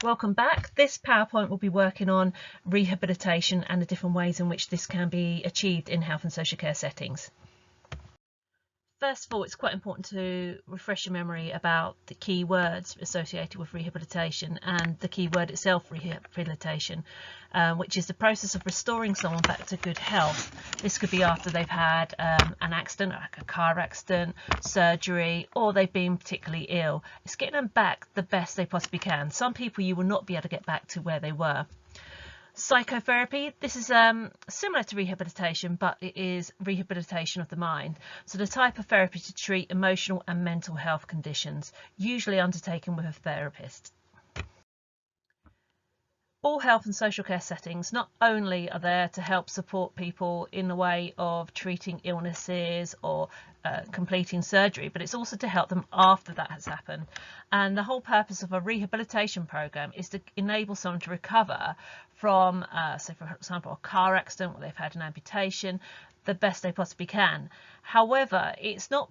Welcome back. This PowerPoint will be working on rehabilitation and the different ways in which this can be achieved in health and social care settings. First of all, it's quite important to refresh your memory about the key words associated with rehabilitation and the key word itself, rehabilitation, which is the process of restoring someone back to good health. This could be after they've had an accident, like a car accident, surgery, or they've been particularly ill. It's getting them back the best they possibly can. Some people you will not be able to get back to where they were. Psychotherapy, this is similar to rehabilitation, but it is rehabilitation of the mind. So the type of therapy to treat emotional and mental health conditions, usually undertaken with a therapist. All health and social care settings not only are there to help support people in the way of treating illnesses or completing surgery, but it's also to help them after that has happened. And the whole purpose of a rehabilitation program is to enable someone to recover from, say for example, a car accident where they've had an amputation, the best they possibly can. However, it's not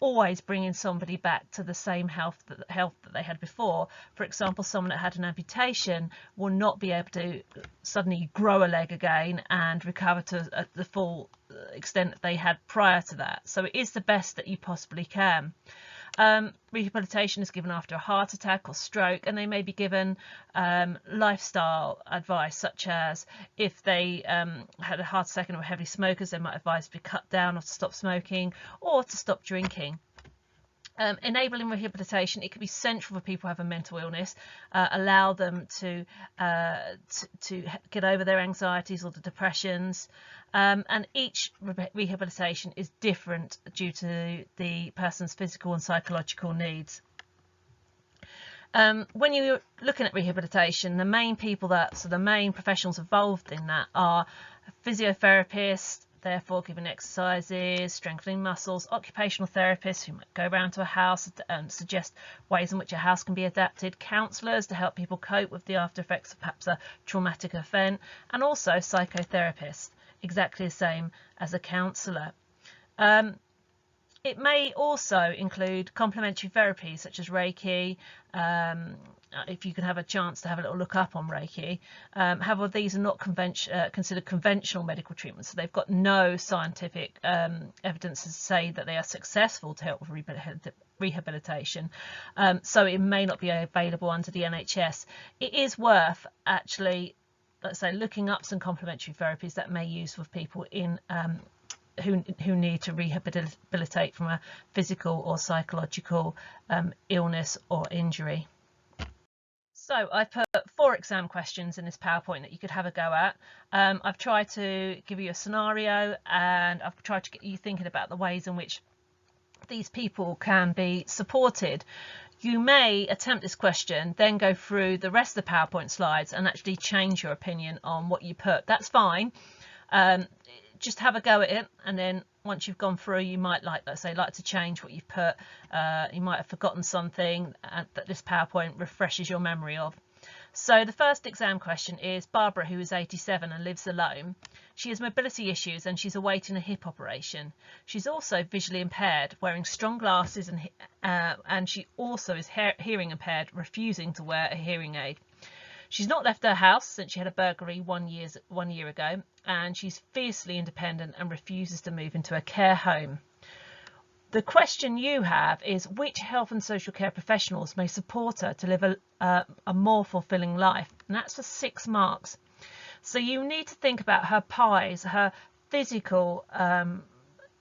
always bringing somebody back to the same health that they had before. For example, someone that had an amputation will not be able to suddenly grow a leg again and recover to the full extent that they had prior to that. So it is the best that you possibly can. Rehabilitation is given after a heart attack or stroke, and they may be given lifestyle advice, such as if they had a heart attack and were heavy smokers, they might advise to be cut down or to stop smoking or to stop drinking. Enabling rehabilitation, it can be central for people who have a mental illness, allow them to get over their anxieties or the depressions, and each rehabilitation is different due to the person's physical and psychological needs. When you're looking at rehabilitation, the main professionals involved in that are physiotherapists, therefore giving exercises, strengthening muscles, occupational therapists who might go around to a house and suggest ways in which a house can be adapted, counsellors to help people cope with the after effects of perhaps a traumatic event, and also psychotherapists, exactly the same as a counsellor. It may also include complementary therapies such as Reiki, if you can have a chance to have a little look up on Reiki. However, these are not considered conventional medical treatments, so they've got no scientific evidence to say that they are successful to help with rehabilitation, so it may not be available under the NHS. It is worth actually, let's say, looking up some complementary therapies that may use with people in who need to rehabilitate from a physical or psychological illness or injury. So I've put 4 exam questions in this PowerPoint that you could have a go at. I've tried to give you a scenario, and I've tried to get you thinking about the ways in which these people can be supported. You may attempt this question, then go through the rest of the PowerPoint slides and actually change your opinion on what you put. That's fine. Just have a go at it, and then once you've gone through, you might like to change what you've put. You might have forgotten something that this PowerPoint refreshes your memory of. So the first exam question is Barbara, who is 87 and lives alone. She has mobility issues and she's awaiting a hip operation. She's also visually impaired, wearing strong glasses, and she also is hearing impaired, refusing to wear a hearing aid. She's not left her house since she had a burglary 1 year ago, and she's fiercely independent and refuses to move into a care home. The question you have is which health and social care professionals may support her to live a more fulfilling life, and that's for 6 marks. So you need to think about her PIs, her physical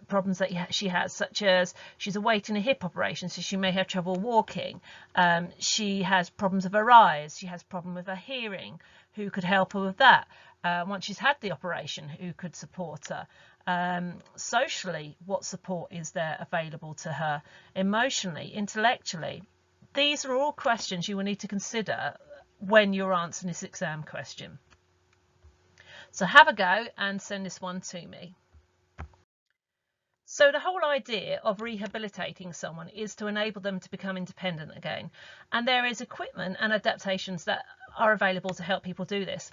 problems that she has, such as she's awaiting a hip operation, so she may have trouble walking. She has problems with her eyes, she has problem with her hearing. Who could help her with that? Once she's had the operation, who could support her? Socially, what support is there available to her? Emotionally, intellectually? These are all questions you will need to consider when you're answering this exam question. So have a go and send this one to me. So the whole idea of rehabilitating someone is to enable them to become independent again, and there is equipment and adaptations that are available to help people do this.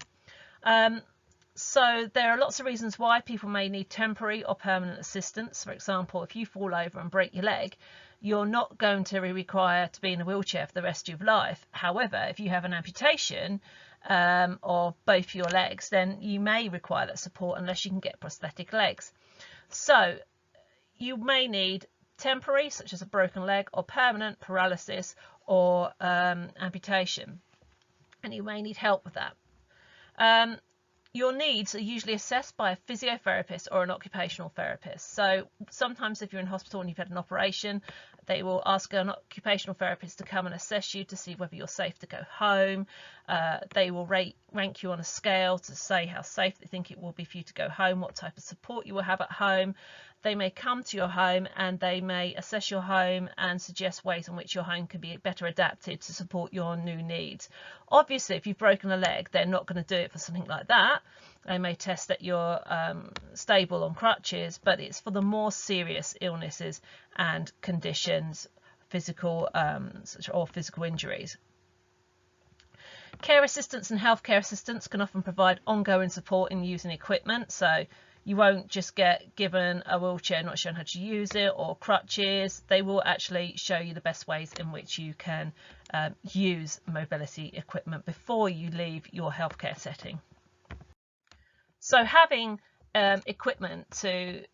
So there are lots of reasons why people may need temporary or permanent assistance. For example, if you fall over and break your leg, you're not going to require to be in a wheelchair for the rest of your life. However, if you have an amputation of both your legs, then you may require that support unless you can get prosthetic legs. So you may need temporary, such as a broken leg, or permanent paralysis or amputation, and you may need help with that. Your needs are usually assessed by a physiotherapist or an occupational therapist. So sometimes if you're in hospital and you've had an operation, they will ask an occupational therapist to come and assess you to see whether you're safe to go home. They will rank you on a scale to say how safe they think it will be for you to go home, what type of support you will have at home. They may come to your home and they may assess your home and suggest ways in which your home can be better adapted to support your new needs. Obviously, if you've broken a leg, they're not going to do it for something like that. They may test that you're stable on crutches, but it's for the more serious illnesses and conditions, physical or physical injuries. Care assistants and healthcare assistants can often provide ongoing support in using equipment. So you won't just get given a wheelchair, not shown how to use it, or crutches. They will actually show you the best ways in which you can use mobility equipment before you leave your healthcare setting. So having equipment to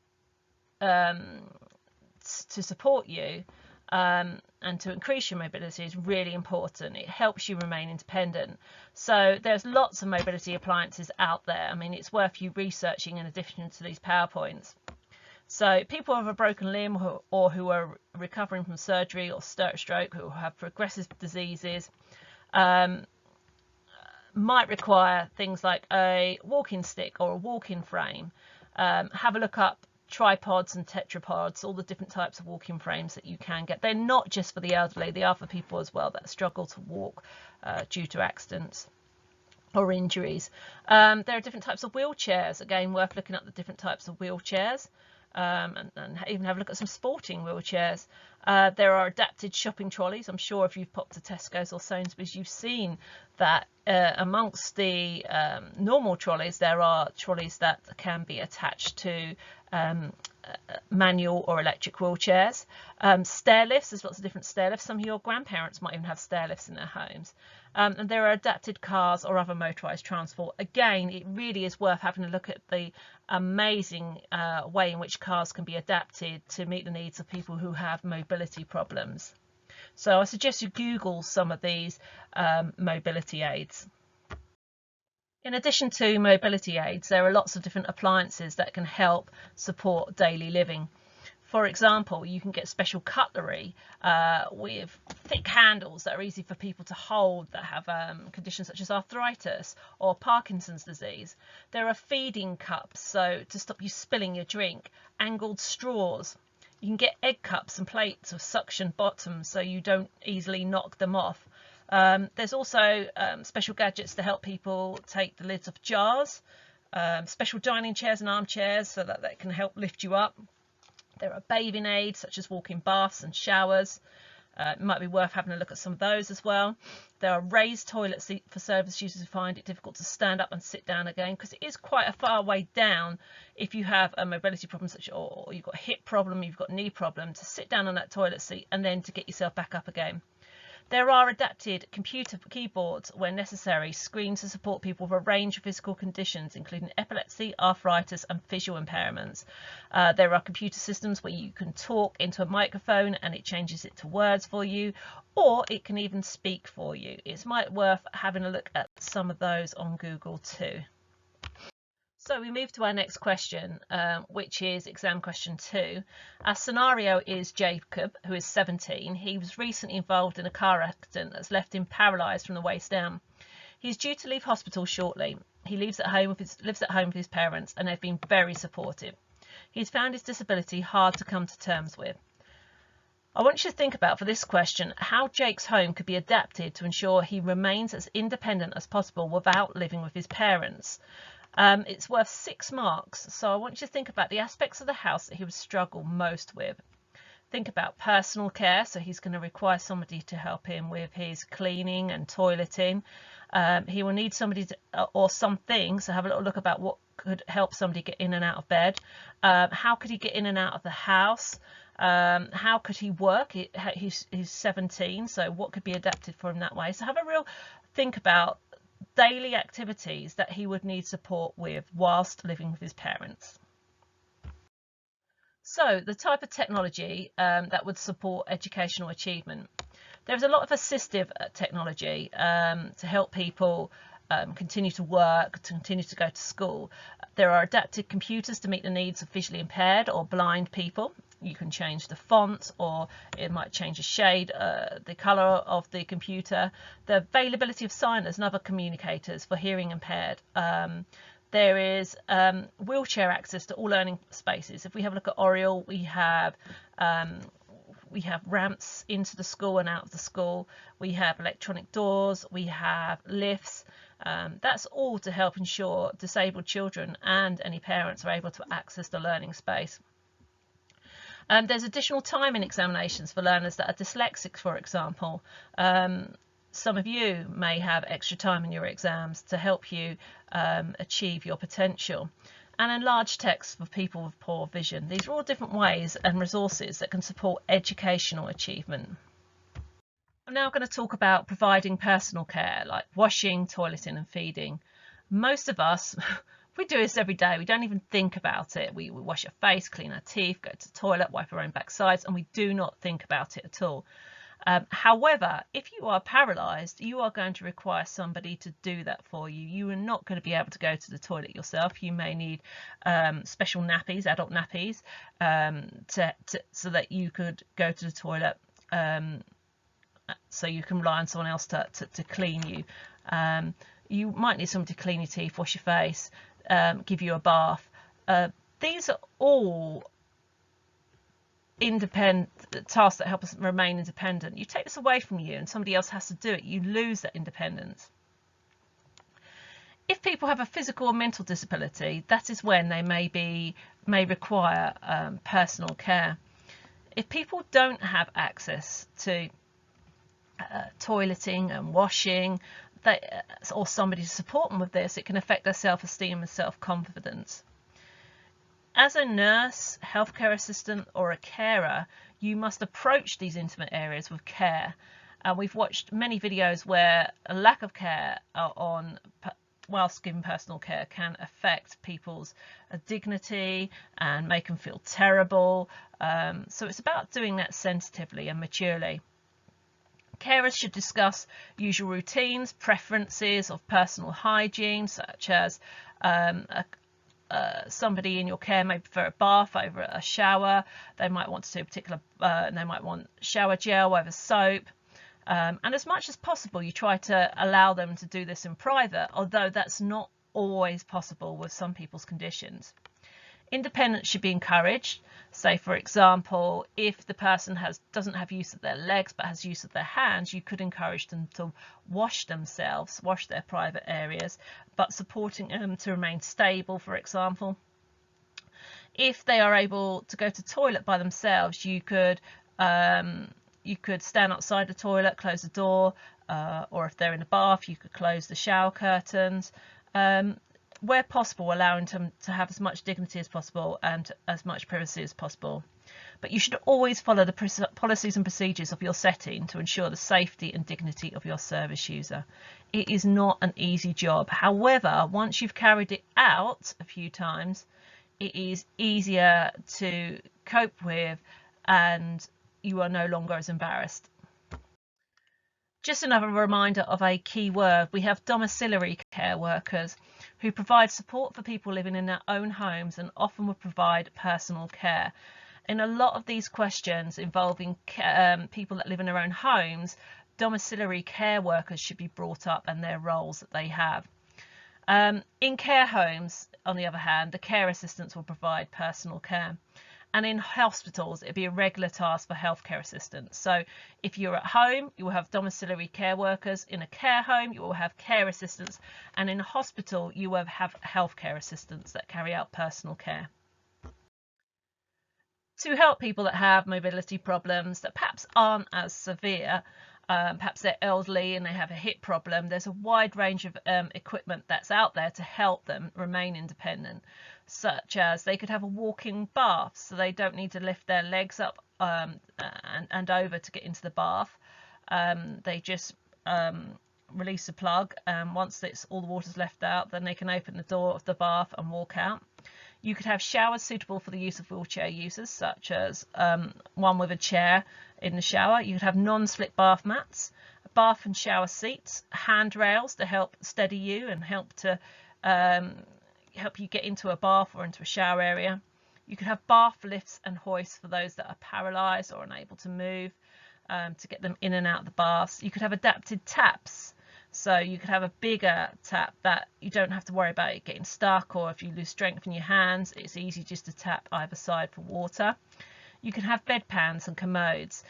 support you and to increase your mobility is really important. It helps you remain independent. So there's lots of mobility appliances out there. I mean, it's worth you researching in addition to these PowerPoints. So people with a broken limb or who are recovering from surgery or stroke, who have progressive diseases, might require things like a walking stick or a walking frame. Have a look up tripods and tetrapods, all the different types of walking frames that you can get. They're not just for the elderly, they are for people as well that struggle to walk due to accidents or injuries. There are different types of wheelchairs, again worth looking at the different types of wheelchairs. And even have a look at some sporting wheelchairs. There are adapted shopping trolleys. I'm sure if you've popped to Tesco's or Sainsbury's, you've seen that amongst the normal trolleys, there are trolleys that can be attached to manual or electric wheelchairs. Stair lifts, there's lots of different stair lifts. Some of your grandparents might even have stair lifts in their homes. And there are adapted cars or other motorised transport. Again, it really is worth having a look at the amazing way in which cars can be adapted to meet the needs of people who have mobility problems. So I suggest you Google some of these mobility aids. In addition to mobility aids, there are lots of different appliances that can help support daily living. For example, you can get special cutlery with thick handles that are easy for people to hold that have conditions such as arthritis or Parkinson's disease. There are feeding cups, so to stop you spilling your drink, angled straws. You can get egg cups and plates with suction bottoms so you don't easily knock them off. There's also special gadgets to help people take the lids off jars, special dining chairs and armchairs so that can help lift you up. There are bathing aids such as walk-in baths and showers. It might be worth having a look at some of those as well. There are raised toilets for service users who find it difficult to stand up and sit down again, because it is quite a far way down if you have a mobility problem such or you've got a hip problem, you've got a knee problem, to sit down on that toilet seat and then to get yourself back up again. There are adapted computer keyboards where necessary, screens to support people with a range of physical conditions, including epilepsy, arthritis and visual impairments. There are computer systems where you can talk into a microphone and it changes it to words for you, or it can even speak for you. It's might worth having a look at some of those on Google too. So we move to our next question, which is exam question 2. Our scenario is Jacob, who is 17. He was recently involved in a car accident that's left him paralysed from the waist down. He's due to leave hospital shortly. He lives at home with his parents, and they've been very supportive. He's found his disability hard to come to terms with. I want you to think about, for this question, how Jake's home could be adapted to ensure he remains as independent as possible without living with his parents. It's worth 6 marks, so I want you to think about the aspects of the house that he would struggle most with. Think about personal care, so he's going to require somebody to help him with his cleaning and toileting. He will need somebody or something, so have a little look about what could help somebody get in and out of bed. How could he get in and out of the house? How could he work? He's 17, so what could be adapted for him that way? So have a real think about daily activities that he would need support with whilst living with his parents. So the type of technology that would support educational achievement. There's a lot of assistive technology to help people continue to work, to continue to go to school. There are adapted computers to meet the needs of visually impaired or blind people. You can change the font, or it might change the shade, the colour of the computer. The availability of signers and other communicators for hearing impaired. There is wheelchair access to all learning spaces. If we have a look at Oriel, we have ramps into the school and out of the school. We have electronic doors. We have lifts. That's all to help ensure disabled children and any parents are able to access the learning space. There's additional time in examinations for learners that are dyslexic, for example. Some of you may have extra time in your exams to help you achieve your potential. And enlarged text for people with poor vision. These are all different ways and resources that can support educational achievement. I'm now going to talk about providing personal care like washing, toileting and feeding. Most of us, we do this every day. We don't even think about it. We wash our face, clean our teeth, go to the toilet, wipe our own backsides, and we do not think about it at all. However, if you are paralysed, you are going to require somebody to do that for you. You are not going to be able to go to the toilet yourself. You may need special nappies, adult nappies, so that you could go to the toilet, so you can rely on someone else to clean you. You might need somebody to clean your teeth, wash your face, give you a bath. These are all independent tasks that help us remain independent. You take this away from you and somebody else has to do it, you lose that independence. If people have a physical or mental disability, that is when they may require personal care. If people don't have access to toileting and washing, or somebody to support them with this, it can affect their self-esteem and self-confidence. As a nurse, healthcare assistant or a carer, you must approach these intimate areas with care. We've watched many videos where a lack of care whilst giving personal care can affect people's dignity and make them feel terrible. So it's about doing that sensitively and maturely. Carers should discuss usual routines, preferences of personal hygiene, such as somebody in your care may prefer a bath over a shower. They might want to do a particular, they might want shower gel over soap. And as much as possible, you try to allow them to do this in private, although that's not always possible with some people's conditions. Independence should be encouraged. Say, for example, if the person doesn't have use of their legs but has use of their hands, you could encourage them to wash themselves, wash their private areas, but supporting them to remain stable, for example. If they are able to go to the toilet by themselves, you could stand outside the toilet, close the door, or if they're in a bath, you could close the shower curtains. Where possible, allowing them to have as much dignity as possible and as much privacy as possible. But you should always follow the policies and procedures of your setting to ensure the safety and dignity of your service user. It is not an easy job. However, once you've carried it out a few times, it is easier to cope with and you are no longer as embarrassed. Just another reminder of a key word. We have domiciliary care workers who provide support for people living in their own homes and often will provide personal care. In a lot of these questions involving people that live in their own homes, domiciliary care workers should be brought up and their roles that they have. In care homes, on the other hand, the care assistants will provide personal care. And in hospitals, it'd be a regular task for healthcare assistants. So if you're at home, you will have domiciliary care workers. In a care home, you will have care assistants. And in a hospital, you will have healthcare assistants that carry out personal care. To help people that have mobility problems that perhaps aren't as severe, perhaps they're elderly and they have a hip problem. There's a wide range of equipment that's out there to help them remain independent, such as they could have a walking bath, so they don't need to lift their legs up and over to get into the bath. They just release the plug, and once all the water's left out, then they can open the door of the bath and walk out. You could have showers suitable for the use of wheelchair users, such as one with a chair in the shower. You could have non-slip bath mats, bath and shower seats, handrails to help steady you and help you get into a bath or into a shower area. You could have bath lifts and hoists for those that are paralysed or unable to move, to get them in and out of the baths. You could have adapted taps. So you could have a bigger tap that you don't have to worry about it getting stuck, or if you lose strength in your hands, it's easy just to tap either side for water. You can have bedpans and commodes.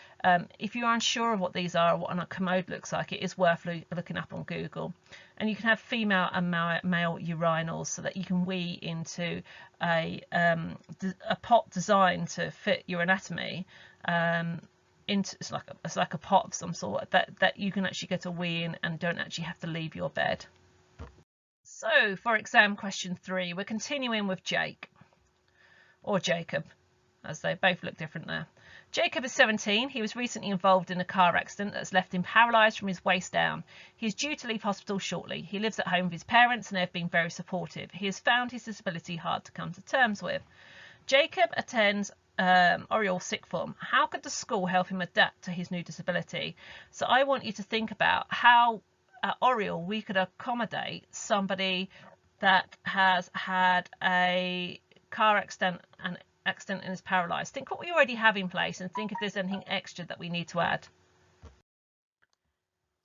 If you're unsure of what these are or what a commode looks like, it is worth looking up on Google. And you can have female and male urinals, so that you can wee into a pot designed to fit your anatomy. It's like a pot of some sort that you can actually get a wee in and don't actually have to leave your bed. So for exam question 3, we're continuing with Jake, or Jacob, as they both look different there. Jacob is 17. He was recently involved in a car accident that's left him paralysed from his waist down. He is due to leave hospital shortly. He lives at home with his parents and they have been very supportive. He has found his disability hard to come to terms with. Jacob attends Oriel sixth form. How could the school help him adapt to his new disability? So I want you to think about how at Oriel we could accommodate somebody that has had a car accident and is paralysed. Think what we already have in place and think if there's anything extra that we need to add.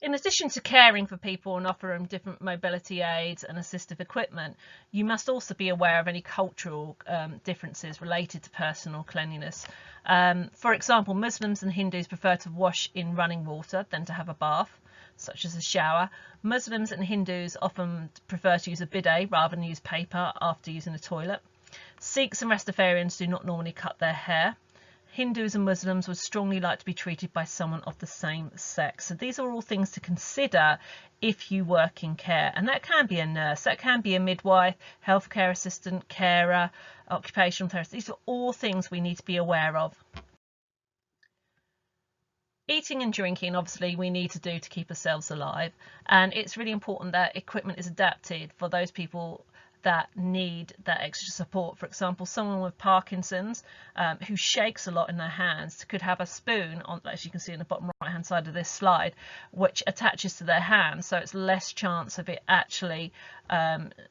In addition to caring for people and offering different mobility aids and assistive equipment, you must also be aware of any cultural differences related to personal cleanliness. For example, Muslims and Hindus prefer to wash in running water than to have a bath, such as a shower. Muslims and Hindus often prefer to use a bidet rather than use paper after using a toilet. Sikhs and Rastafarians do not normally cut their hair. Hindus and Muslims would strongly like to be treated by someone of the same sex. So these are all things to consider if you work in care. And that can be a nurse, that can be a midwife, healthcare assistant, carer, occupational therapist. These are all things we need to be aware of. Eating and drinking, obviously, we need to do to keep ourselves alive. And it's really important that equipment is adapted for those people that need that extra support. For example, someone with Parkinson's who shakes a lot in their hands could have a spoon, on, as you can see in the bottom right hand side of this slide, which attaches to their hands, so it's less chance of it actually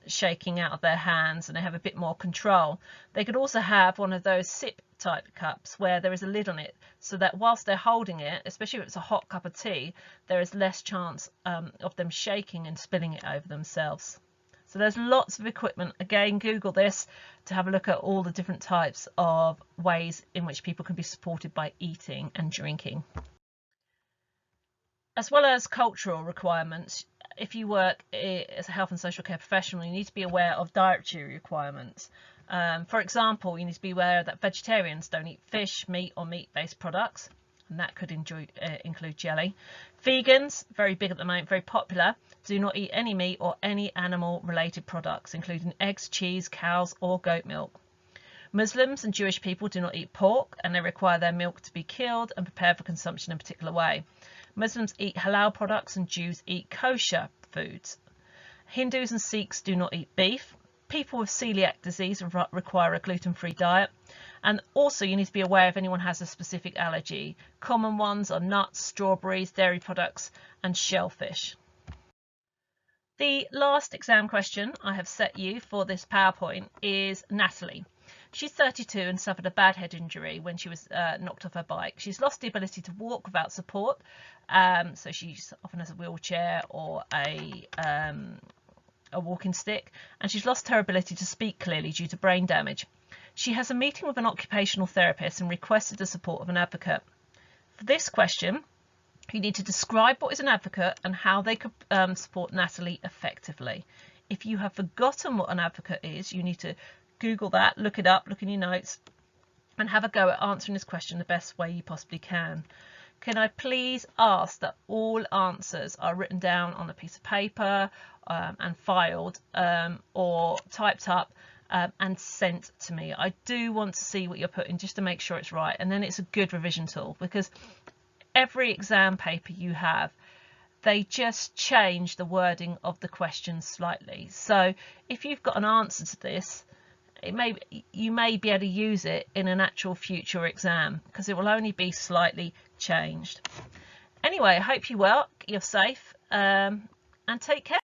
shaking out of their hands and they have a bit more control. They could also have one of those sip type cups where there is a lid on it, so that whilst they're holding it, especially if it's a hot cup of tea, there is less chance of them shaking and spilling it over themselves. So there's lots of equipment. Again, Google this to have a look at all the different types of ways in which people can be supported by eating and drinking. As well as cultural requirements, if you work as a health and social care professional, you need to be aware of dietary requirements. For example, you need to be aware that vegetarians don't eat fish, meat or meat-based products, and that could include jelly. Vegans, very big at the moment, very popular, do not eat any meat or any animal related products, including eggs, cheese, cows or goat milk. Muslims and Jewish people do not eat pork, and they require their milk to be killed and prepared for consumption in a particular way. Muslims eat halal products and Jews eat kosher foods. Hindus and Sikhs do not eat beef. People with celiac disease require a gluten-free diet. And also you need to be aware if anyone has a specific allergy. Common ones are nuts, strawberries, dairy products and shellfish. The last exam question I have set you for this PowerPoint is Natalie. She's 32 and suffered a bad head injury when she was knocked off her bike. She's lost the ability to walk without support, so she often has a wheelchair or a walking stick, and she's lost her ability to speak clearly due to brain damage. She has a meeting with an occupational therapist and requested the support of an advocate. For this question, you need to describe what is an advocate and how they could support Natalie effectively. If you have forgotten what an advocate is, you need to Google that, look it up, look in your notes, and have a go at answering this question the best way you possibly can. can I please ask that all answers are written down on a piece of paper and filed or typed up and sent to me. I do want to see what you're putting just to make sure it's right, and then it's a good revision tool, because every exam paper you have, they just change the wording of the questions slightly. So if you've got an answer to this, you may be able to use it in an actual future exam, because it will only be slightly changed. Anyway, I hope you're well, you're safe, and take care.